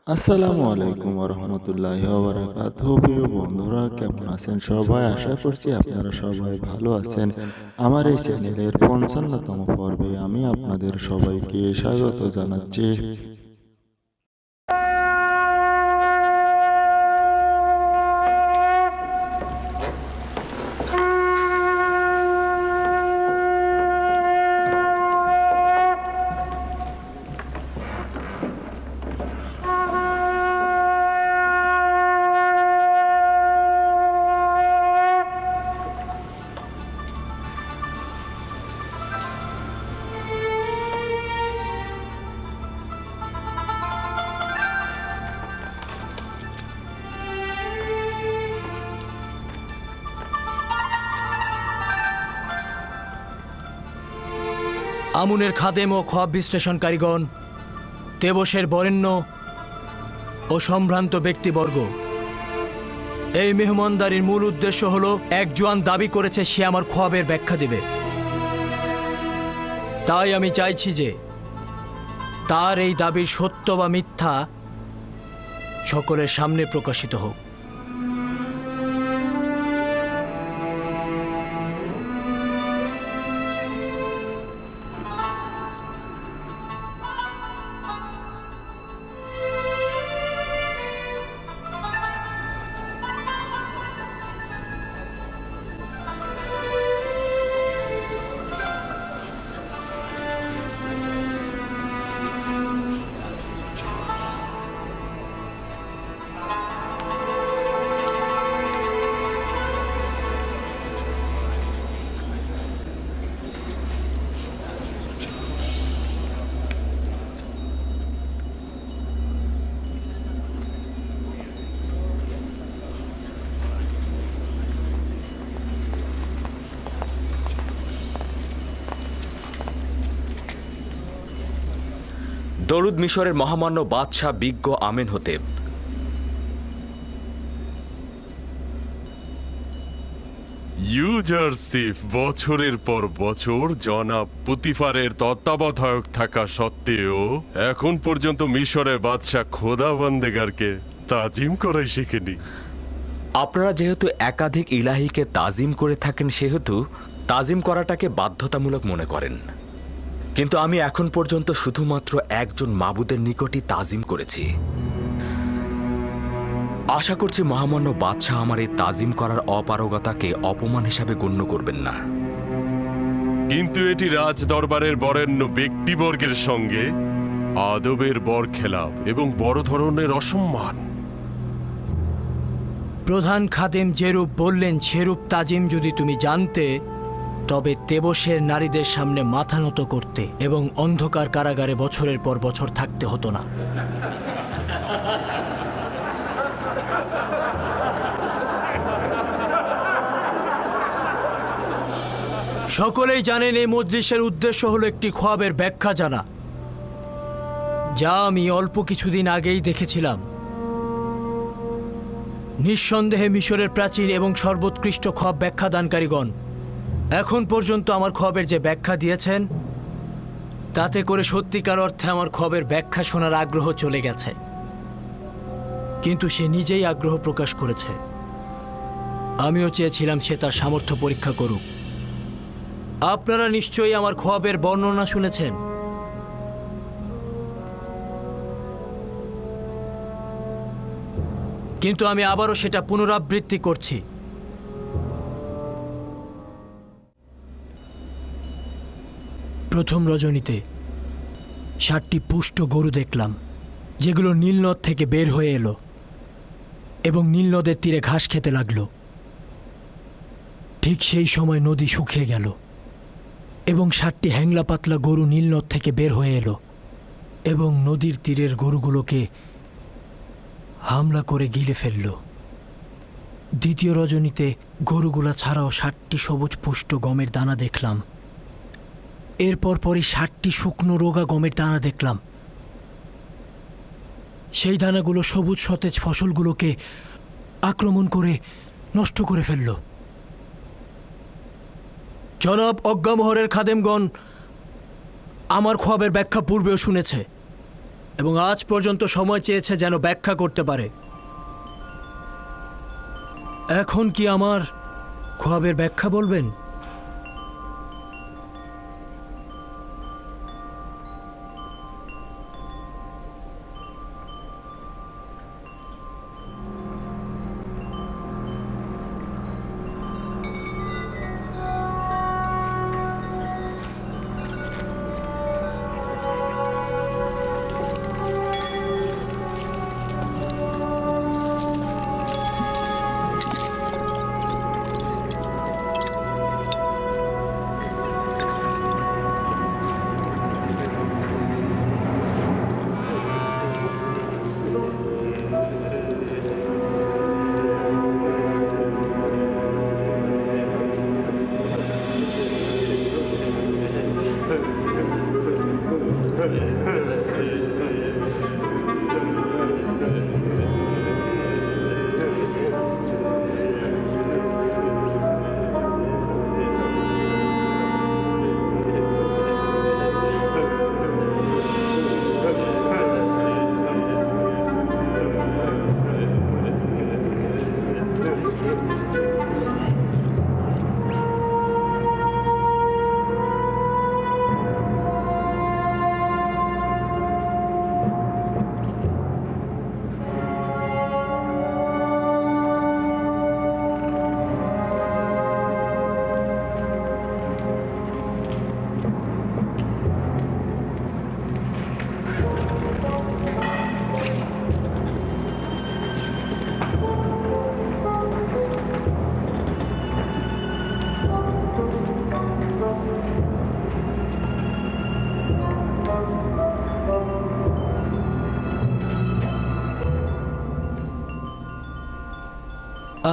আসসালামু আলাইকুম ওয়া রাহমাতুল্লাহি ওয়া বারাকাতুহু। প্রিয় বন্ধুরা, কেমন আছেন সবাই? আশা করছি আপনারা সবাই ভালো আছেন। আমার এই চ্যানেলের ৫৫তম পর্বে আমি আপনাদের সবাইকে স্বাগত জানাচ্ছি। আমুনের খাদেম ও খোয়াব বিশ্লেষণকারীগণ, তেবসের বরেণ্য ও সম্ভ্রান্ত ব্যক্তিবর্গ, এই মেহমানদারির মূল উদ্দেশ্য হল, এক জোয়ান দাবি করেছে সে আমার খোয়াবের ব্যাখ্যা দেবে। তাই আমি চাইছি যে তার এই দাবির সত্য বা মিথ্যা সকলের সামনে প্রকাশিত হোক। দরুদ মিশরের মহামান্য বাদশাহ বিজ্ঞ আমেনহোতেব। ইউজারসিফ বছরের পর বছর জনাব পুতিফারের তত্ত্বাবধায়ক থাকা সত্ত্বেও এখন পর্যন্ত মিশরের বাদশাহ খোদাবন্দেগারকে তাজিম করাই শিখেনি। আপনারা যেহেতু একাধিক ইলাহিকে তাজিম করে থাকেন, সেহেতু তাজিম করাটাকে বাধ্যতামূলক মনে করেন। কিন্তু আমি এখন পর্যন্ত শুধুমাত্র একজন মাবুদের নিকটই তাজিম করেছি। আশা করছি মহামান্য বাদশাহ আমার এই তাজিম করার অপারগতাকে অপমান হিসাবে গণ্য করবেন না। কিন্তু এটি রাজ দরবারের বরেণ্য ব্যক্তিবর্গের সঙ্গে আদবের বরখেলাপ এবং বড় ধরনের অসম্মান। প্রধান খাদেম যেরূপ বললেন সেরূপ তাজিম যদি তুমি জানতে, তবে তেবসের নারীদের সামনে মাথা নত করতে এবং অন্ধকার কারাগারে বছরের পর বছর থাকতে হতো না। সকলেই জানেন এই মজলিসের উদ্দেশ্য হলো একটি খোয়াবের ব্যাখ্যা জানা, যা আমি অল্প কিছুদিন আগেই দেখেছিলাম। নিঃসন্দেহে মিশরের প্রাচীন এবং সর্বোৎকৃষ্ট খোয়াব ব্যাখ্যাদানকারীগণ এখন পর্যন্ত আমার খোয়াবের যে ব্যাখ্যা দিয়েছেন, তাতে করে সত্যিকার অর্থে আমার খোয়াবের ব্যাখ্যা শোনার আগ্রহ চলে গেছে। কিন্তু সে নিজেই আগ্রহ প্রকাশ করেছে। আমিও চেয়েছিলাম সে তার সামর্থ্য পরীক্ষা করুক। আপনারা নিশ্চয়ই আমার খোয়াবের বর্ণনা শুনেছেন। কিন্তু আমি আবারও সেটা পুনরাবৃত্তি করছি। প্রথম রজনীতে 7টি পুষ্ট গরু দেখলাম, যেগুলো নীলনদ থেকে বের হয়ে এলো এবং নীলনদের তীরে ঘাস খেতে লাগলো। ঠিক সেই সময় নদী শুকিয়ে গেল এবং 7টি হ্যাংলা পাতলা গরু নীলনদ থেকে বের হয়ে এলো এবং নদীর তীরের গরুগুলোকে হামলা করে গিলে ফেলল। দ্বিতীয় রজনীতে গরুগুলা ছাড়াও 7টি সবুজ পুষ্ট গমের দানা দেখলাম। এরপর পরই 7টি শুকনো রোগা গমের দানা দেখলাম। সেই দানাগুলো সবুজ সতেজ ফসলগুলোকে আক্রমণ করে নষ্ট করে ফেলল। জনাব অজ্ঞামোহরের খাদেমগণ আমার খোয়াবের ব্যাখ্যা পূর্বেও শুনেছে এবং আজ পর্যন্ত সময় চেয়েছে যেন ব্যাখ্যা করতে পারে। এখন কি আমার খোয়াবের ব্যাখ্যা বলবেন?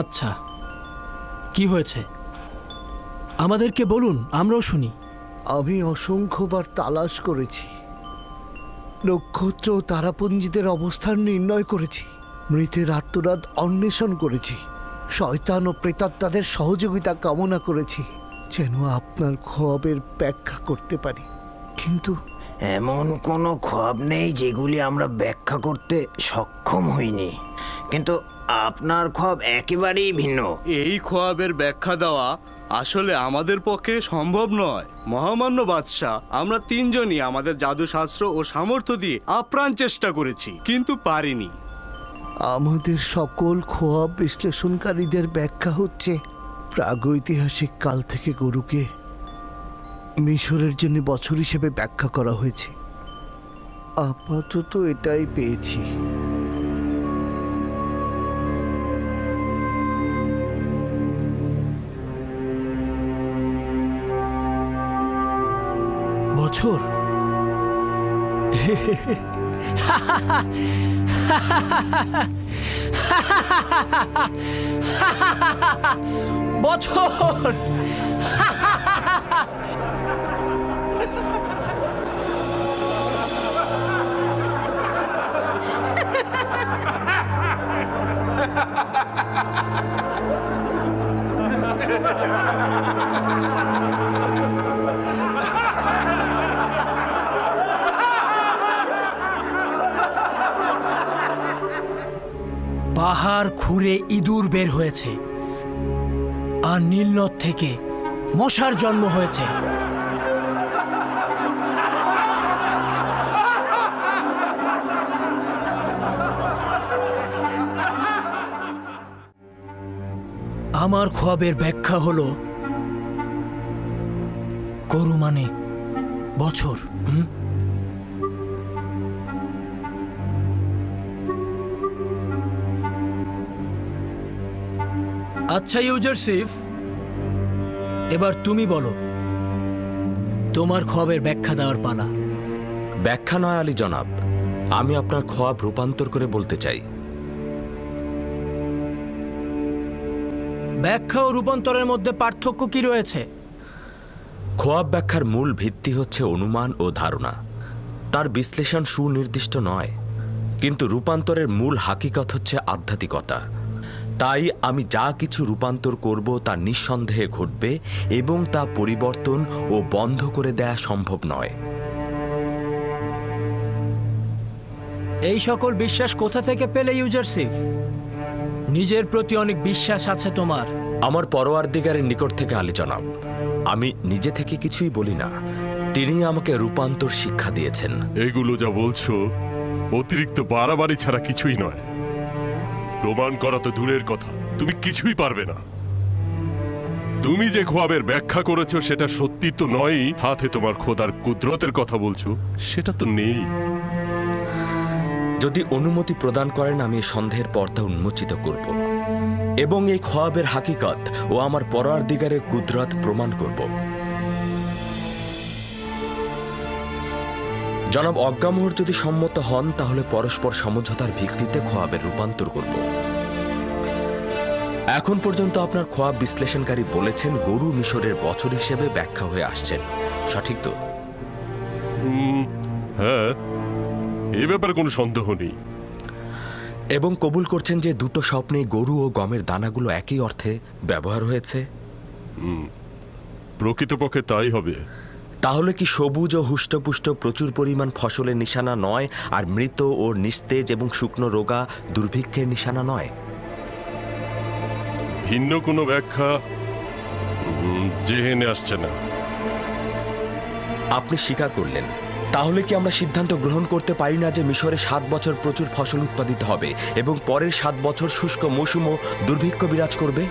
আচ্ছা, কি হয়েছে আমাদেরকে বলুন, আমরাও শুনি। আমি অসংখ্যবার তালাশ করেছি, নক্ষত্র ও তারাপুঞ্জিদের অবস্থান নির্ণয় করেছি, মৃতের আর্তনাদ অন্বেষণ করেছি, শয়তান ও প্রেতাত্মাদের সহযোগিতা কামনা করেছি যেন আপনার খোয়াবের ব্যাখ্যা করতে পারি, কিন্তু এমন কোনো খোয়াব নেই যেগুলি আমরা ব্যাখ্যা করতে সক্ষম হইনি, কিন্তু আপনার খোয়াব একেবারেই ভিন্ন। এই খোয়াবের ব্যাখ্যা দেওয়া আসলে আমাদের পক্ষে সম্ভব নয়। মহামান্য বাদশাহ, আমরা তিনজনই আমাদের জাদুশাস্ত্র ও সামর্থ্য দিয়ে আপ্রাণ চেষ্টা করেছি, কিন্তু পারিনি। আমাদের সকল খোয়াব বিশ্লেষণকারীদের ব্যাখ্যা হচ্ছে প্রাগৈতিহাসিক কাল থেকে গরুকে মিশরের জন্য বছর হিসেবে ব্যাখ্যা করা হয়েছে। আপাতত এটাই পেয়েছি। বছর? বছর? পাহাড় খুঁড়ে ইঁদুর বের হয়েছে আর নীলনদ থেকে মশার জন্ম হয়েছে। আমার খোয়াবের ব্যাখ্যা হলো গরু মানে বছর। আচ্ছা ইউজারসিফ, এবার তুমি বলো, তোমার খোয়াবের ব্যাখ্যা দেওয়ার পালা। ব্যাখ্যা নয় আলী জনাব, আমি আপনার খোয়াব রূপান্তর করে বলতে চাই। ব্যাখ্যা ও রূপান্তরের মধ্যে পার্থক্য কি রয়েছে? খোয়াব ব্যাখ্যার মূল ভিত্তি হচ্ছে অনুমান ও ধারণা, তার বিশ্লেষণ সুনির্দিষ্ট নয়, কিন্তু রূপান্তরের মূল হাকিকত হচ্ছে আধ্যাত্মিকতা। তাই আমি যা কিছু রূপান্তর করব তা নিঃসন্দেহে ঘটবে এবং তা পরিবর্তন ও বন্ধ করে দেয়া সম্ভব নয়। এই সকল বিশ্বাস কোথা থেকে পেলে ইউজারশিপ? নিজের প্রতি অনেক বিশ্বাস আছে তোমার। আমার পরওয়ারদিগারের নিকট থেকে আলী জনাব, আমি নিজে থেকে কিছুই বলি না, তিনি আমাকে রূপান্তর শিক্ষা দিয়েছেন। এগুলো যা বলছো অতিরিক্ত বাড়াবাড়ি ছাড়া কিছুই নয়। প্রমাণ করা তো দূরের কথা, তুমি কিছুই পারবে না। তুমি যে খোয়াবের ব্যাখ্যা করেছো সেটা সত্যি তো নয়ই, হাতে তোমার খোদার কুদরতের কথা বলছো সেটা তো নেই। যদি অনুমতি প্রদান করেন আমি এই সন্দেহের পর্দা উন্মোচিত করব এবং এই খোয়াবের হাকিকত ও আমার পরওয়ারদিগারের কুদরত প্রমাণ করব। জনাব অজ্ঞামোহর যদি সম্মত হন তাহলে পরস্পর সমঝোতার ভিত্তিতে খোয়াবের রূপান্তর করব। এখন পর্যন্ত আপনার খোয়াব বিশ্লেষণকারী বলেছেন গরু মিশরের বছর হিসেবে ব্যাখ্যা হয়ে আসছেন, সঠিক তো? হ্যাঁ, এ ব্যাপারে কোনো সন্দেহ নেই। এবং কবুল করছেন যে দুটো স্বপ্নে গরু ও গমের দানাগুলো একই অর্থে ব্যবহার হয়েছে? প্রকৃতপক্ষে তাই হবে। তাহলে কি সবুজ ও হুষ্টপুষ্ট প্রচুর পরিমাণ ফসলের নিশানা নয়, আর মৃত ও নিস্তেজ এবং শুকনো রোগা দুর্ভিক্ষের নিশানা নয়? ভিন্ন কোনো ব্যাখ্যা জেহেনে আসছে না। আপনি স্বীকার করলেন। তাহলে কি আমরা সিদ্ধান্ত গ্রহণ করতে পারি না যে মিশরে 7 বছর প্রচুর ফসল উৎপাদিত হবে এবং পরের 7 বছর শুষ্ক মৌসুম ও দুর্ভিক্ষ বিরাজ করবে?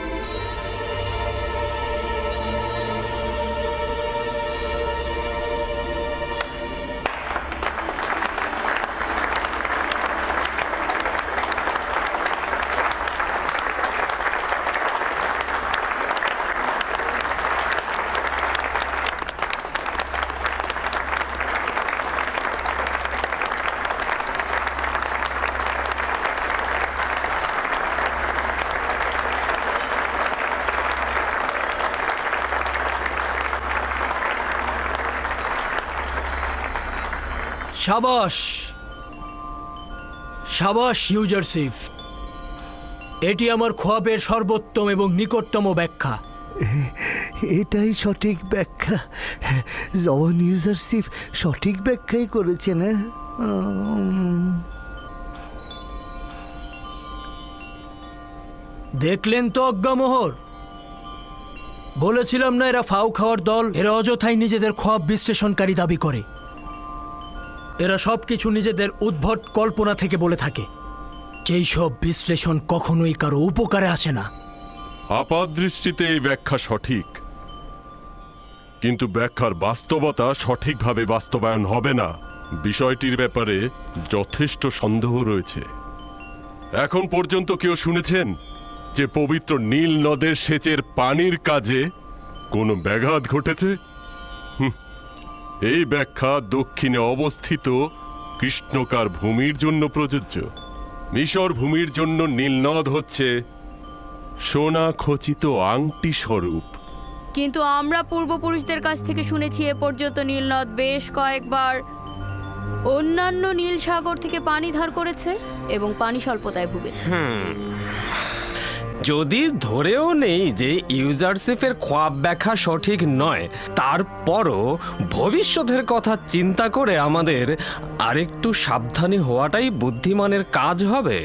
সাবাস সাবাস ইউজারশিপ, এটি আমার খোয়াবের সর্বোত্তম এবং নিকটতম ব্যাখ্যা। এটাই সঠিক ব্যাখ্যা। জওয়ান ইউজারশিপ সঠিক ব্যাখ্যাই করেছেন। দেখলেন তো অজ্ঞামোহর, বলেছিলাম না এরা ফাউ খাওয়ার দল। এরা অযথাই নিজেদের খোয়াব বিশ্লেষণকারী দাবি করে। এরা সবকিছু নিজেদের উদ্ভট কল্পনা থেকে বলে থাকে, যেই সব বিশ্লেষণ কখনোই কারো উপকারে আসে না। আপাত দৃষ্টিতে এই ব্যাখ্যা সঠিক, কিন্তু ব্যাখ্যার বাস্তবতা সঠিকভাবে বাস্তবায়ন হবে না। বিষয়টির ব্যাপারে যথেষ্ট সন্দেহ রয়েছে। এখন পর্যন্ত কেউ শুনেছেন যে পবিত্র নীল নদের সেচের পানির কাজে কোনো ব্যাঘাত ঘটেছে? এই ব্যাখ্যা দক্ষিণে অবস্থিত কৃষ্ণকার ভূমির জন্য প্রযোজ্য। মিশর ভূমির জন্য নীলনদ হচ্ছে সোনা খচিত আংটি স্বরূপ। কিন্তু আমরা পূর্বপুরুষদের কাছ থেকে শুনেছি এ পর্যন্ত নীলনদ বেশ কয়েকবার অন্যান্য নীল সাগর থেকে পানি ধার করেছে এবং পানি স্বল্পতায় ভুগেছে। যদি ধরেও নেই যে ইউজারশিপের খোয়াব ব্যাখ্যা সঠিক নয়, তারপরও ভবিষ্যতের কথা চিন্তা করে আমাদের আরেকটু সাবধানী হওয়াটাই বুদ্ধিমানের কাজ হবে।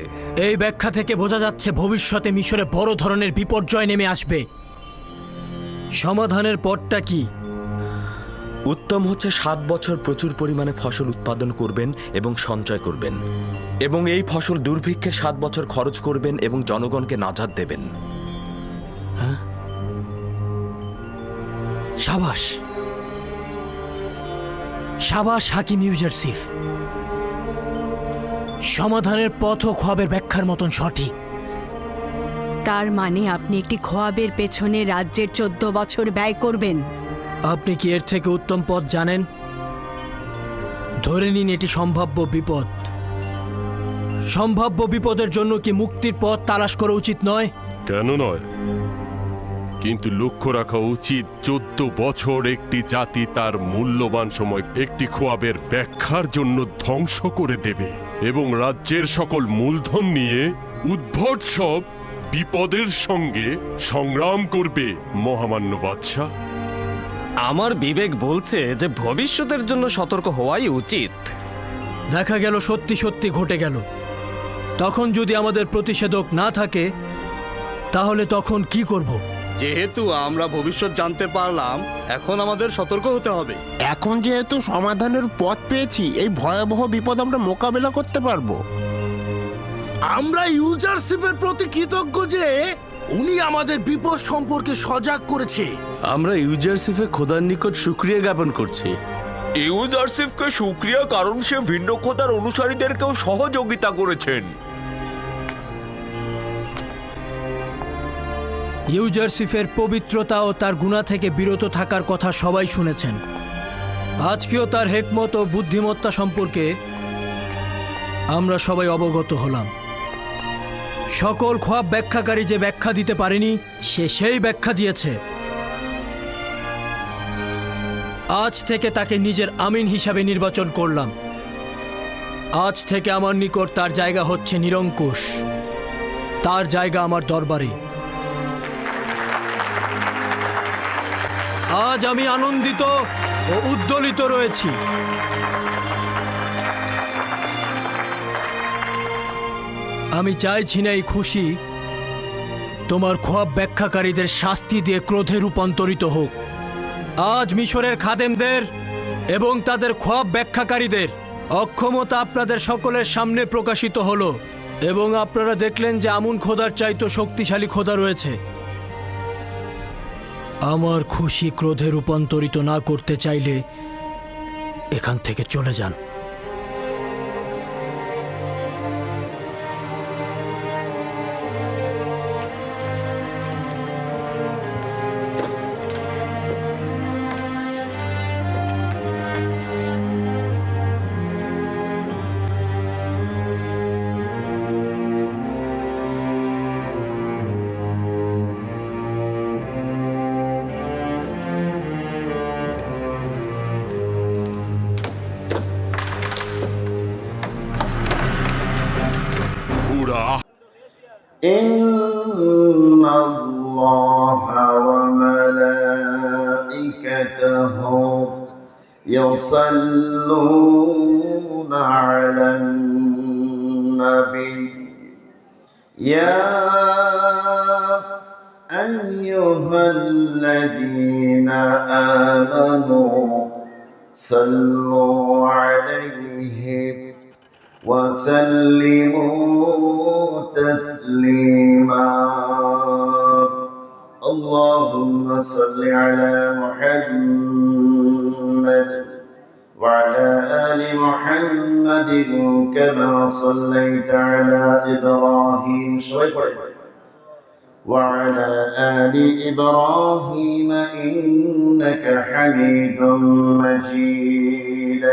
এই ব্যাখ্যা থেকে বোঝা যাচ্ছে ভবিষ্যতে মিশরে বড় ধরনের বিপর্যয় নেমে আসবে। সমাধানের পথটা কি? উত্তম হচ্ছে 7 বছর প্রচুর পরিমাণে ফসল উৎপাদন করবেন এবং সঞ্চয় করবেন, এবং এই ফসল দুর্ভিক্ষে 7 বছর খরচ করবেন এবং জনগণকে নাজাত দেবেন। সাবাস সাবাস হাকিম ইউজারশিপ, সমাধানের পথও খোয়াবের ব্যাখ্যার মতন সঠিক। তার মানে আপনি একটি খোয়াবের পেছনে রাজ্যের 14 বছর ব্যয় করবেন? আপনি কি এর থেকে উত্তম পথ জানেন? ধরে নিন এটি সম্ভাব্য বিপদ। সম্ভাব্য বিপদের জন্য কি মুক্তির পথ তালাশ করা উচিত নয়? কেন নয়? কিন্তু লক্ষ্য রাখা উচিত 14 বছর একটি জাতি তার মূল্যবান সময় একটি খোয়াবের ব্যাখ্যার জন্য ধ্বংস করে দেবে এবং রাজ্যের সকল মূলধন নিয়ে উদ্ভট সব বিপদের সঙ্গে সংগ্রাম করবে। মহামান্য বাদশাহ, আমার বিবেক বলছে যে ভবিষ্যতের জন্য সতর্ক হওয়াই উচিত। দেখা গেল সত্যি সত্যি ঘটে গেল, তখন যদি আমাদের প্রতিষেধক না থাকে তাহলে তখন কি করব? যেহেতু আমরা ভবিষ্যৎ জানতে পারলাম, এখন আমাদের সতর্ক হতে হবে। এখন যেহেতু সমাধানের পথ পেয়েছি, এই ভয়াবহ বিপদ আমরা মোকাবেলা করতে পারবো। আমরা ইউজারশিপের প্রতি কৃতজ্ঞ যে উনি আমাদের বিপদ সম্পর্কে সজাগ করেছে। আমরা ইউজারশিপে খোদার নিকট শুকরিয়া জ্ঞাপন করছি। ইউজারশিপকে সুক্রিয়া, কারণ সে ভিন্ন খোদার অনুসারীদেরকেও সহযোগিতা করেছেন। ইউজারশিপের পবিত্রতা ও তার গুণা থেকে বিরত থাকার কথা সবাই শুনেছেন। আজকেও তার হেকমত ও বুদ্ধিমত্তা সম্পর্কে আমরা সবাই অবগত হলাম। সকল খোয়াব ব্যাখ্যাকারী যে ব্যাখ্যা দিতে পারেনি, সে সেই ব্যাখ্যা দিয়েছে। আজ থেকে তাকে নিজের আমিন হিসাবে নির্বাচন করলাম। আজ থেকে আমার নিকট তার জায়গা হচ্ছে নিরঙ্কুশ, তার জায়গা আমার দরবারে। আজ আমি আনন্দিত ও উদ্দোলিত রয়েছি। আমি চাইছি না এই খুশি তোমার খোয়াব ব্যাখ্যাকারীদের শাস্তি দিয়ে ক্রোধে রূপান্তরিত হোক। আজ মিশরের খাদেমদের এবং তাদের খোয়াব ব্যাখ্যাকারীদের অক্ষমতা আপনাদের সকলের সামনে প্রকাশিত হলো, এবং আপনারা দেখলেন যে আমুন খোদার চাইতে শক্তিশালী খোদা রয়েছে। আমার খুশি ক্রোধে রূপান্তরিত না করতে চাইলে এখান থেকে চলে যান। পুরা إن الله وملائكته يصلون على النبي يا أيها الذين آمنوا صلوا عليه وسلموا تسليما اللهم صل على محمد وعلى آل محمد كما صليت على إبراهيم وعلى آل إبراهيم إنك حميد مجيد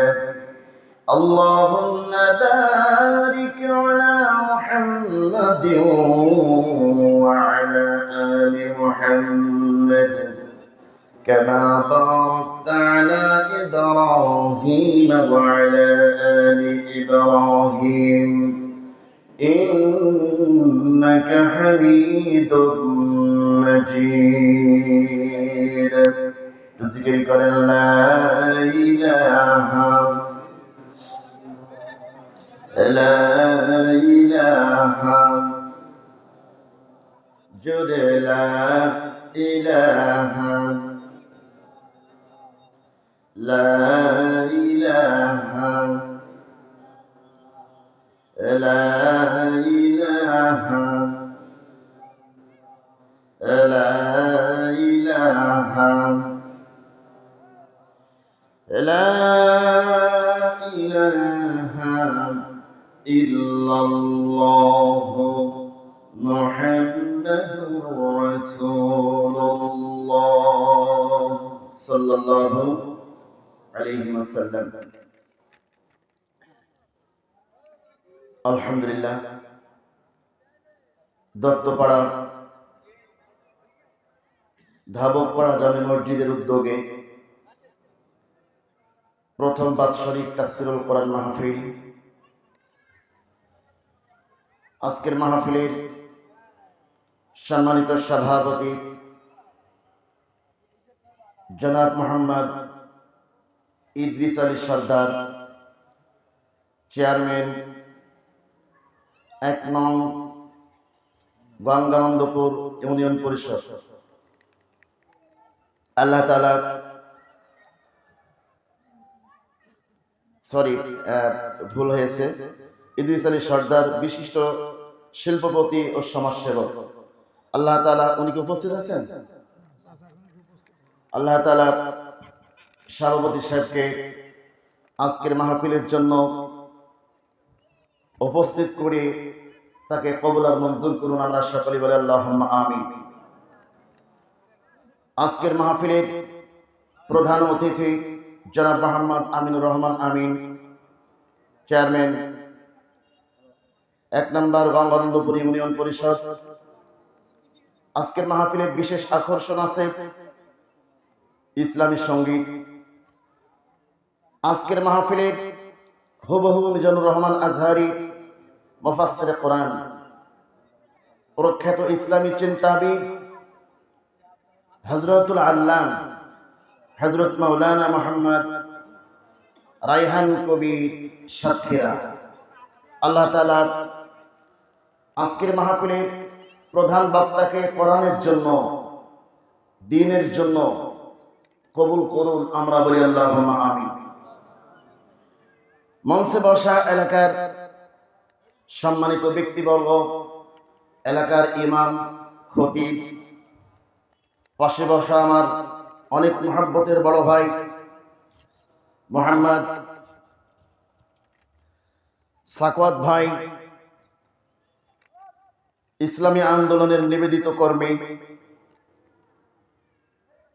اللهم بارك على محمد وعلى آل محمد كما باركت على إبراهيم وعلى آل إبراهيم إنك حميد مجيد ذكرك لا إله لا إله جل لا إله لا إله لا إله لا إله لا إله إلا الله محمد رسول الله صلى الله عليه وسلم আলহামদুলিল্লাহ দত্তপাড়া ধাবকপাড়া জামে মসজিদের উদ্যোগে প্রথম বাৎসরিক তাফসীরুল কোরআন মাহফিল আজকের মাহফিলের সম্মানিত সভাপতি জনাব মোহাম্মদ ইদ্রিস আলী সরদার চেয়ারম্যান ১ নং গঙ্গানন্দপুর ইউনিয়ন পরিষদ, আল্লাহ তাআলা ভুল হয়েছে, ইদ্রিস আলী সর্দার বিশিষ্ট শিল্পপতি ও সমাজসেবক, আল্লাহ তাআলা উনি কি উপস্থিত আছেন? আল্লাহ তাআলা সভাপতি সাহেবকে আজকের মাহফিলের জন্য উপস্থিত করে তাকে কবুল আর মঞ্জুর করুন। আমরা সকলে বলি আল্লাহুম্মা আমিন। আজকের মাহফিলের প্রধান অতিথি জনাব মোহাম্মদ আমিনুর রহমান আমিন, চেয়ারম্যান ১ নম্বর গঙ্গানন্দপুর ইউনিয়ন পরিষদ। আজকের মাহফিলের বিশেষ আকর্ষণ আছে ইসলামী সঙ্গীত। আজকের মাহফিলের হুবহু মিজানুর রহমান আজহারি মুফাসসিরে কোরআন, প্রখ্যাত ইসলামী চিন্তাবিদ হযরতুল আল্লাম হযরত মাওলানা মুহাম্মদ রায়হান কবির সাতক্ষীরা। আল্লাহ তাআলা আজকের মাহফিলের প্রধান বক্তাকে কোরআনের জন্য, দ্বীনের জন্য কবুল করুন। আমরা বলি আল্লাহুম্মা আমিন। মঞ্চে বসা এলাকার সম্মানিত ব্যক্তিবর্গ, এলাকার ইমাম, খতিব, পাশে বসা আমার অনেক মুহাব্বতের বড় ভাই মোহাম্মদ সাকওয়াত ভাই, ইসলামী আন্দোলনের নিবেদিত কর্মী,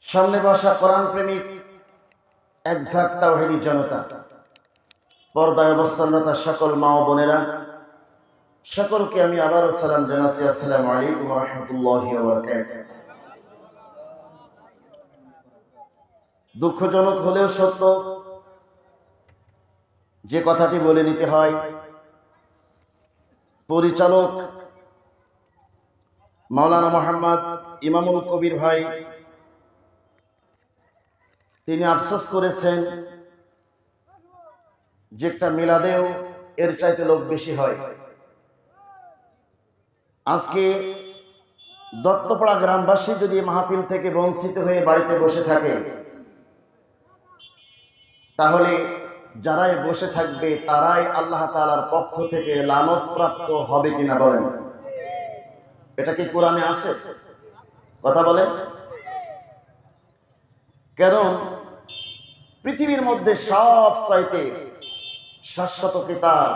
সামনে বসা কোরআন প্রেমিক এক ঝাঁক তাওহীদি জনতা, পর্দায় অবস্থানরত সকল মা ও বোনেরা, সকলকে আমি আবারও সালাম জানাচ্ছি। আসসালামু আলাইকুম ওয়া রাহমাতুল্লাহি ওয়া বারাকাতুহু। দুঃখজনক হলেও সত্য, যে কথাটি বলে নিতে হয়, পরিচালক মাওলানা মোহাম্মদ ইমামুল কবির ভাই তিনি আফসোস করেছেন যে একটা মিলাদেও এর চাইতে লোক বেশি হয়। আজকে দত্তপাড়া গ্রামবাসী যদি মাহফিল থেকে বঞ্চিত হয়ে বাড়িতে বসে থাকে, তাহলে যারাই বসে থাকবে তারাই আল্লাহ তাআলার পক্ষ থেকে লানতপ্রাপ্ত হবে কিনা বলেন? এটা কি কোরআনে আছে? কথা বলেন। কারণ পৃথিবীর মধ্যে সব চাইতে শাশ্বত কিতাব